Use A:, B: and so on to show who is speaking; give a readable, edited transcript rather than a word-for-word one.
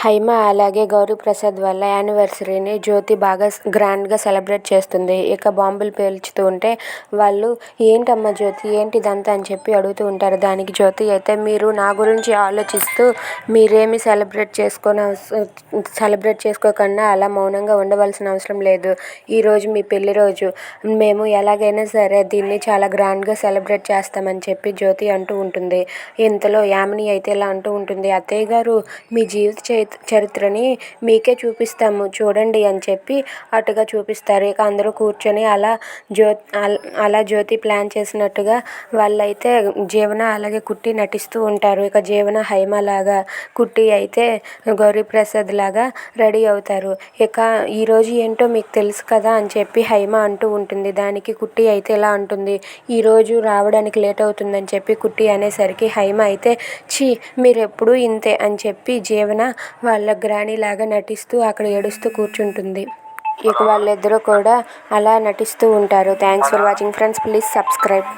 A: హైమ అలాగే గౌరీప్రసాద్ వాళ్ళ యానివర్సరీని జ్యోతి బాగా గ్రాండ్గా సెలబ్రేట్ చేస్తుంది. ఇక బాంబులు పేల్చుతూ ఉంటే వాళ్ళు ఏంటమ్మా జ్యోతి ఏంటి ఇదంతా అని చెప్పి అడుగుతూ ఉంటారు. దానికి జ్యోతి అయితే మీరు నా గురించి ఆలోచిస్తూ మీరేమి సెలబ్రేట్ చేసుకోకుండా అలా మౌనంగా ఉండవలసిన అవసరం లేదు. ఈరోజు మీ పెళ్లి రోజు, మేము ఎలాగైనా సరే దీన్ని చాలా గ్రాండ్గా సెలబ్రేట్ చేస్తామని చెప్పి జ్యోతి అంటూ ఉంటుంది. ఇంతలో యామిని అయితే ఇలా అంటూ ఉంటుంది, అత్తయ్య గారు మీ జీవిత చరిత్రని మీకే చూపిస్తాము చూడండి అని చెప్పి అటుగా చూపిస్తారు. ఇక అందరూ కూర్చొని అలా జ్యోతి ప్లాన్ చేసినట్టుగా వాళ్ళైతే జీవన అలాగే కుట్టి నటిస్తూ ఉంటారు. ఇక జీవన హైమ లాగా, కుట్టి అయితే గౌరీప్రసాద్ లాగా రెడీ అవుతారు. ఇక ఈరోజు ఏంటో మీకు తెలుసు కదా అని చెప్పి హైమ అంటూ ఉంటుంది. దానికి కుట్టి అయితే ఇలా అంటుంది, ఈరోజు రావడానికి లేట్ అవుతుందని చెప్పి కుట్టి అనేసరికి హైమ అయితే ఛీ మీరెప్పుడూ ఇంతే అని చెప్పి జీవన వాళ్ళ గ్రాణి లాగా నటిస్తూ అక్కడ ఏడుస్తూ కూర్చుంటుంది. ఇక వాళ్ళిద్దరూ కూడా అలా నటిస్తూ ఉంటారు. Thanks for watching friends, please subscribe.